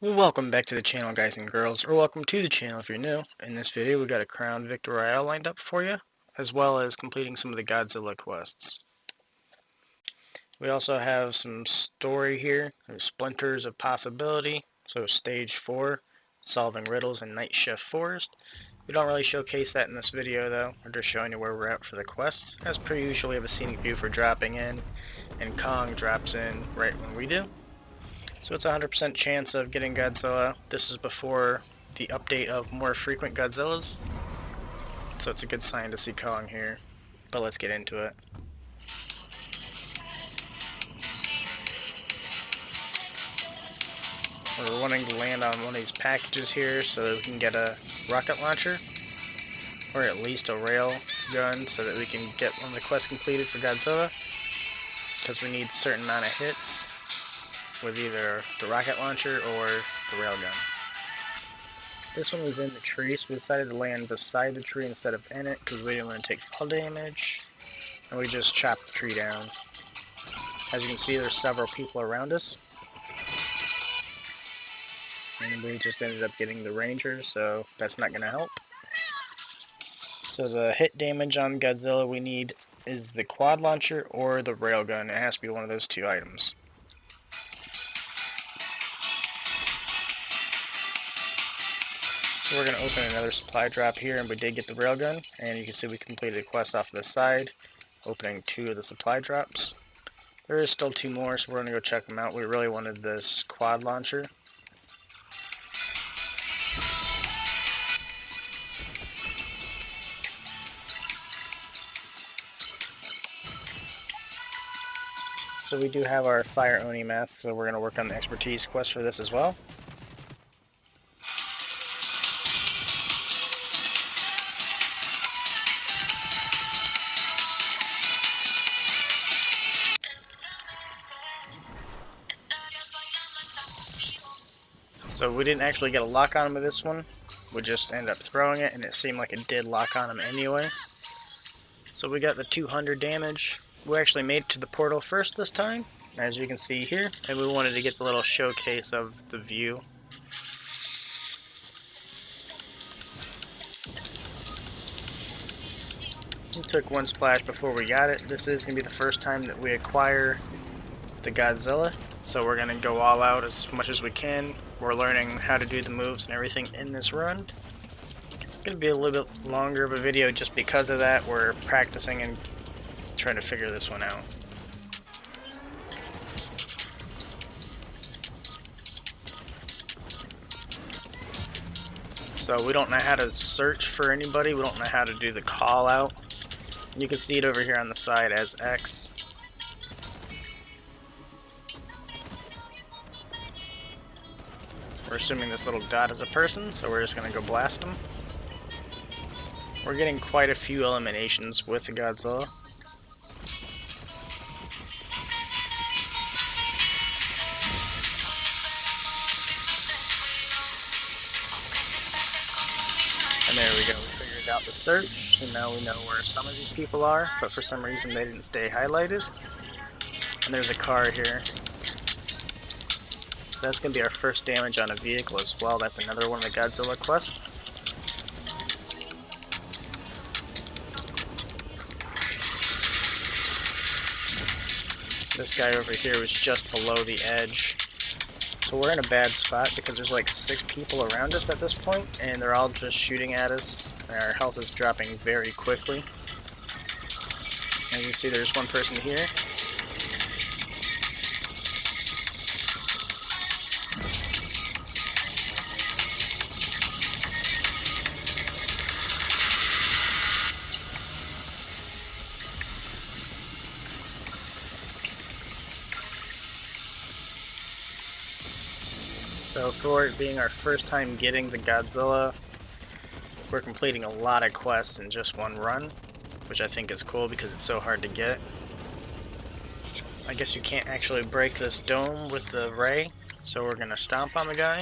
Welcome back to the channel, guys and girls, or welcome to the channel if you're new. In this video we got a Crown Victor Royale lined up for you, as well as completing some of the Godzilla quests. We also have some story here. There's Splinters of Possibility, so stage 4, solving riddles in Night Shift Forest. We don't really showcase that in this video though, we're just showing you where we're at for the quests. As per usual, we have a scenic view for dropping in, and Kong drops in right when we do. So it's a 100% chance of getting Godzilla. This is before the update of more frequent Godzillas. So it's a good sign to see Kong here. But let's get into it. We're wanting to land on one of these packages here so that we can get a rocket launcher. Or at least a rail gun so that we can get one of the quests completed for Godzilla. Because we need a certain amount of hits with either the rocket launcher or the railgun. This one was in the tree, so we decided to land beside the tree instead of in it because we didn't want to take fall damage, and we just chopped the tree down. As you can see, there's several people around us, and we just ended up getting the ranger, so that's not going to help. So the hit damage on Godzilla we need is the quad launcher or the railgun. It has to be one of those two items. So we're going to open another supply drop here, and we did get the railgun, and you can see we completed a quest off to the side, opening 2 of the supply drops. There is still 2 more, so we're going to go check them out. We really wanted this quad launcher. So we do have our Fire Oni mask, so we're going to work on the expertise quest for this as well. So we didn't actually get a lock on him with this one. We just ended up throwing it, and it seemed like it did lock on him anyway. So we got the 200 damage. We actually made it to the portal first this time, as you can see here, and we wanted to get the little showcase of the view. We took 1 splash before we got it. This is going to be the first time that we acquire the Godzilla, so we're going to go all out as much as we can. We're learning how to do the moves and everything in this run. It's going to be a little bit longer of a video just because of that. We're practicing and trying to figure this one out. So we don't know how to search for anybody. We don't know how to do the call out. You can see it over here on the side as X. We're assuming this little dot is a person, so we're just going to go blast him. We're getting quite a few eliminations with the Godzilla. And there we go, we figured out the search, and now we know where some of these people are, but for some reason they didn't stay highlighted. And there's a car here. So that's going to be our first damage on a vehicle as well. That's another one of the Godzilla quests. This guy over here was just below the edge. So we're in a bad spot because there's like 6 people around us at this point, and they're all just shooting at us. And our health is dropping very quickly. As you see, there's one person here. So for it being our first time getting the Godzilla, we're completing a lot of quests in just one run, which I think is cool because it's so hard to get. I guess you can't actually break this dome with the ray, so we're going to stomp on the guy.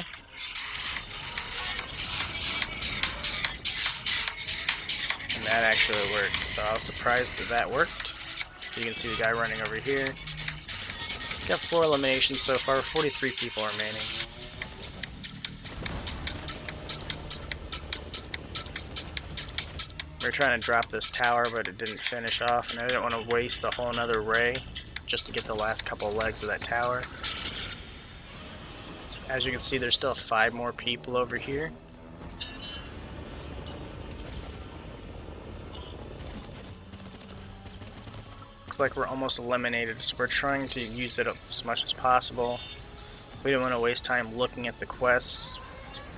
And that actually worked, so I was surprised that that worked. You can see the guy running over here. Got 4 eliminations so far, 43 people remaining. We were trying to drop this tower, but it didn't finish off, and I didn't want to waste a whole nother ray just to get the last couple legs of that tower. As you can see, there's still 5 more people over here. Looks like we're almost eliminated, so we're trying to use it up as much as possible. We don't want to waste time looking at the quests,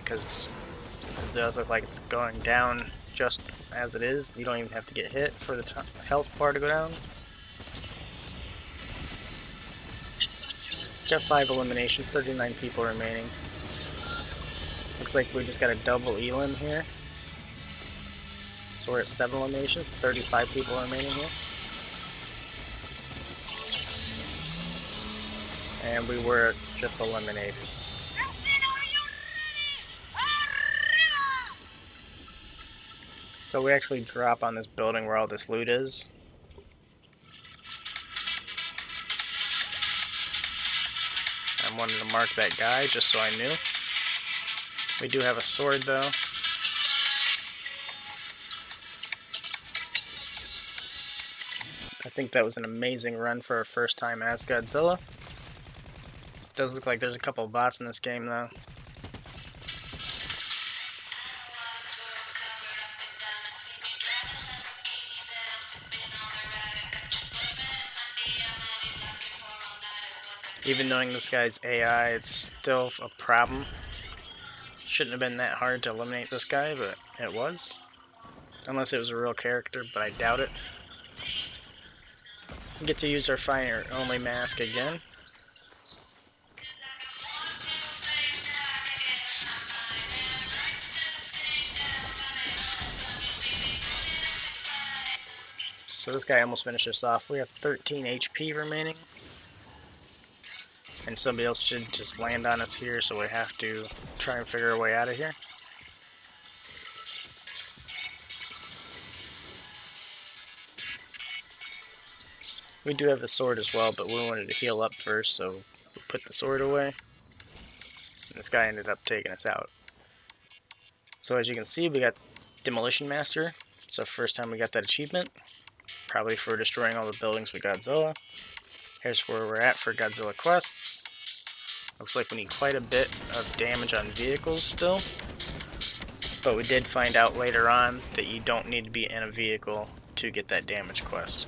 because it does look like it's going down just as it is. You don't even have to get hit for the health bar to go down. Got 5 eliminations, 39 people remaining. Looks like we just got a double elim here. So we're at 7 eliminations, 35 people remaining here. And we were just eliminated. So we actually drop on this building where all this loot is. I wanted to mark that guy just so I knew. We do have a sword though. I think that was an amazing run for our first time as Godzilla. Does look like there's a couple of bots in this game though. Even knowing this guy's AI, it's still a problem. Shouldn't have been that hard to eliminate this guy, but it was. Unless it was a real character, but I doubt it. We get to use our fire only mask again. So this guy almost finished us off. We have 13 HP remaining. And somebody else should just land on us here, so we have to try and figure a way out of here. We do have the sword as well, but we wanted to heal up first, so we put the sword away. And this guy ended up taking us out. So as you can see, we got Demolition Master. It's our first time we got that achievement. Probably for destroying all the buildings with Godzilla. Here's where we're at for Godzilla quests. Looks like we need quite a bit of damage on vehicles still. But we did find out later on that you don't need to be in a vehicle to get that damage quest.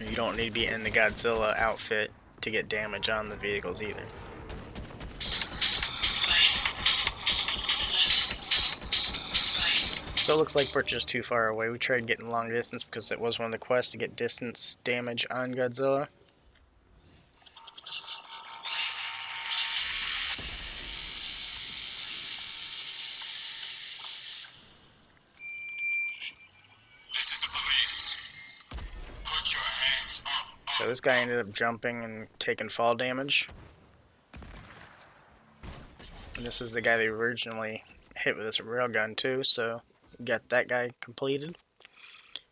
You don't need to be in the Godzilla outfit to get damage on the vehicles either. So it looks like we're just too far away. We tried getting long distance because it was one of the quests to get distance damage on Godzilla. So this guy ended up jumping and taking fall damage. And this is the guy they originally hit with this railgun too, so we got that guy completed.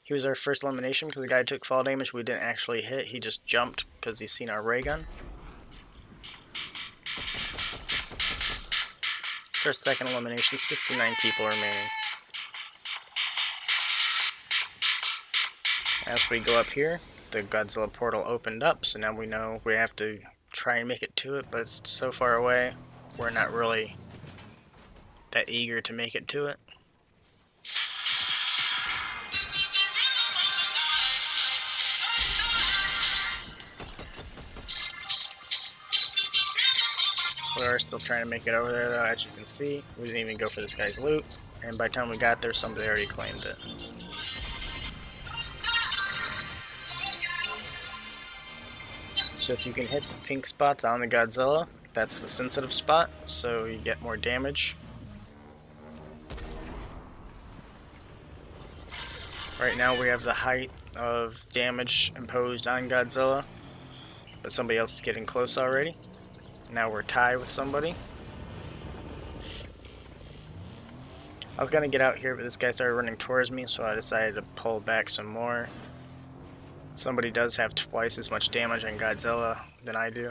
He was our first elimination because the guy took fall damage. We didn't actually hit, he just jumped because he's seen our ray gun. It's our second elimination, 69 people remaining. As we go up here, the Godzilla portal opened up, so now we know we have to try and make it to it, but it's so far away, we're not really that eager to make it to it. We are still trying to make it over there though, as you can see. We didn't even go for this guy's loot, and by the time we got there, somebody already claimed it. So if you can hit the pink spots on the Godzilla, that's the sensitive spot, so you get more damage. Right now we have the height of damage imposed on Godzilla, but somebody else is getting close already. Now we're tied with somebody. I was gonna get out here, but this guy started running towards me, so I decided to pull back some more. Somebody does have twice as much damage on Godzilla than I do.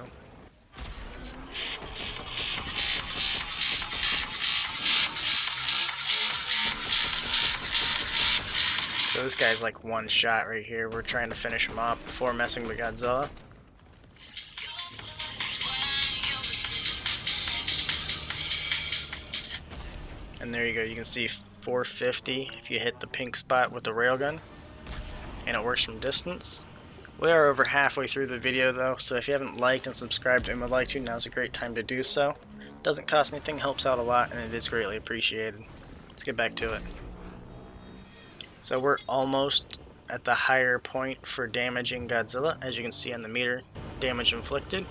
So this guy's like one shot right here. We're trying to finish him off before messing with Godzilla. And there you go, you can see 450 if you hit the pink spot with the railgun. And it works from distance. We are over halfway through the video though, so if you haven't liked and subscribed and would like to, now's a great time to do so. Doesn't cost anything, helps out a lot, and it is greatly appreciated. Let's get back to it. So we're almost at the higher point for damaging Godzilla, as you can see on the meter, damage inflicted.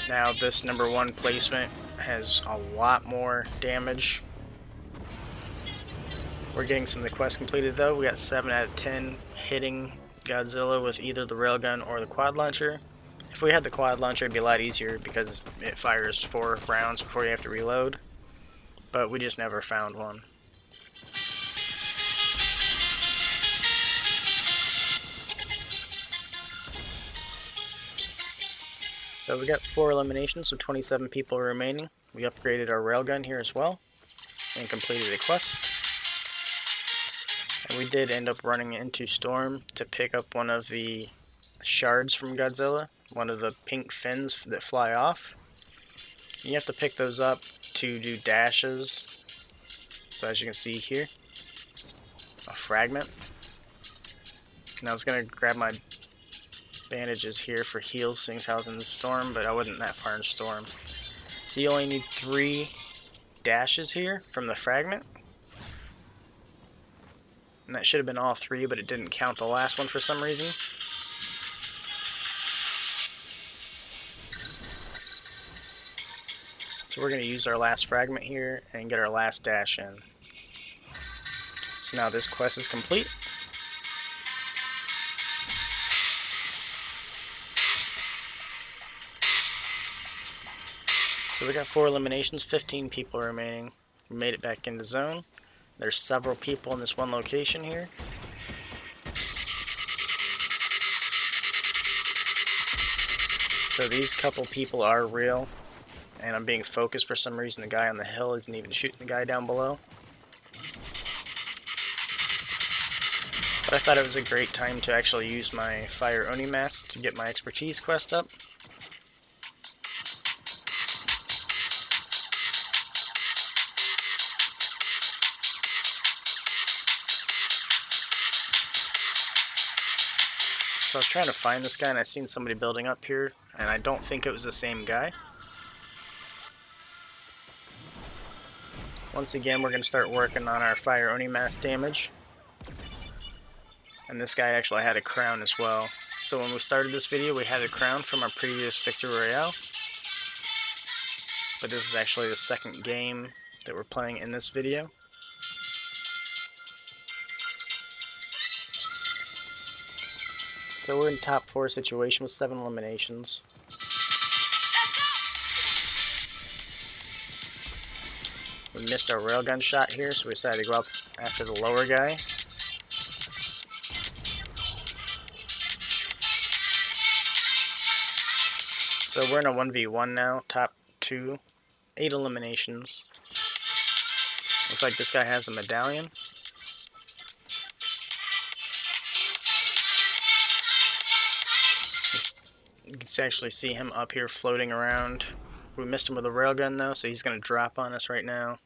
Now this number 1 placement has a lot more damage. We're getting some of the quests completed though. We got 7 out of 10 hitting Godzilla with either the railgun or the quad launcher. If we had the quad launcher, it'd be a lot easier because it fires 4 rounds before you have to reload. But we just never found one. So we got 4 eliminations, so 27 people remaining. We upgraded our railgun here as well and completed a quest. And we did end up running into Storm to pick up one of the shards from Godzilla, one of the pink fins that fly off. You have to pick those up to do dashes. So as you can see here, a fragment. And I was going to grab my bandages here for heals, seeing as I was in the storm, but I wasn't that far in the storm. So you only need 3 dashes here from the fragment. And that should have been all 3, but it didn't count the last one for some reason. So we're going to use our last fragment here and get our last dash in. So now this quest is complete. So we got 4 eliminations, 15 people remaining. We made it back into zone. There's several people in this one location here. So these couple people are real, and I'm being focused for some reason. The guy on the hill isn't even shooting the guy down below. But I thought it was a great time to actually use my Fire Oni mask to get my expertise quest up. So I was trying to find this guy and I seen somebody building up here, and I don't think it was the same guy. Once again, we're going to start working on our Fire Oni mask damage. And this guy actually had a crown as well. So when we started this video, we had a crown from our previous Victory Royale. But this is actually the second game that we're playing in this video. So we're in top 4 situation with 7 eliminations. We missed our railgun shot here, so we decided to go up after the lower guy. So we're in a 1v1 now, top 2, 8 eliminations. Looks like this guy has a medallion. You can actually see him up here floating around. We missed him with a railgun though, so he's going to drop on us right now.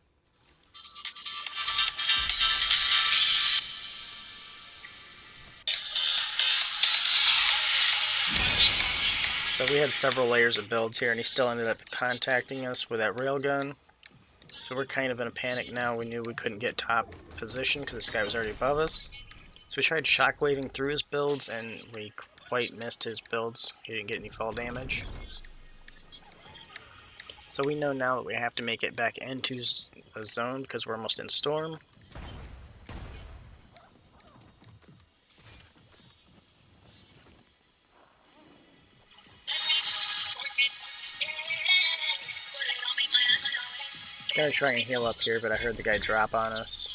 So we had several layers of builds here, and he still ended up contacting us with that railgun. So we're kind of in a panic now. We knew we couldn't get top position because this guy was already above us. So we tried shockwaving through his builds, and we quite missed his builds. He didn't get any fall damage. So we know now that we have to make it back into the zone because we're almost in storm. I was gonna try and heal up here, but I heard the guy drop on us.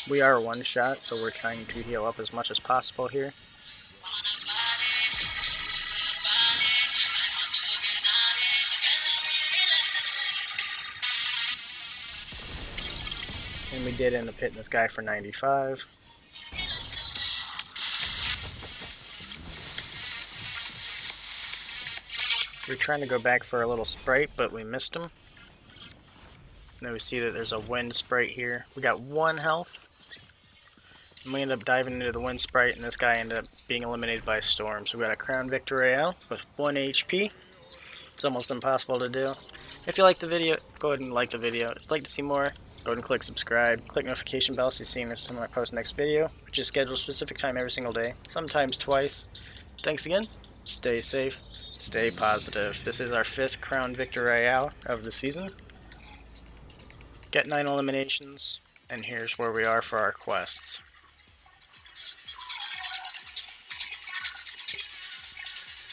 We are one shot, so we're trying to heal up as much as possible here. And we did end up hitting this guy for 95. We were trying to go back for a little sprite, but we missed him. Now we see that there's a wind sprite here. We got 1 health. And we ended up diving into the wind sprite, and this guy ended up being eliminated by a storm. So we got a Crown Victor Royale with 1 HP. It's almost impossible to do. If you like the video, go ahead and like the video. If you'd like to see more, go ahead and click subscribe. Click notification bell so you see next time I post next video, which is scheduled a specific time every single day, sometimes twice. Thanks again. Stay safe. Stay positive. This is our 5th Crown Victor Royale of the season. Get 9 eliminations, and here's where we are for our quests.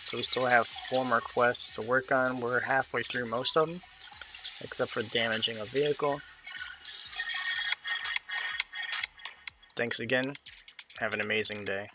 So we still have 4 more quests to work on. We're halfway through most of them, except for damaging a vehicle. Thanks again. Have an amazing day.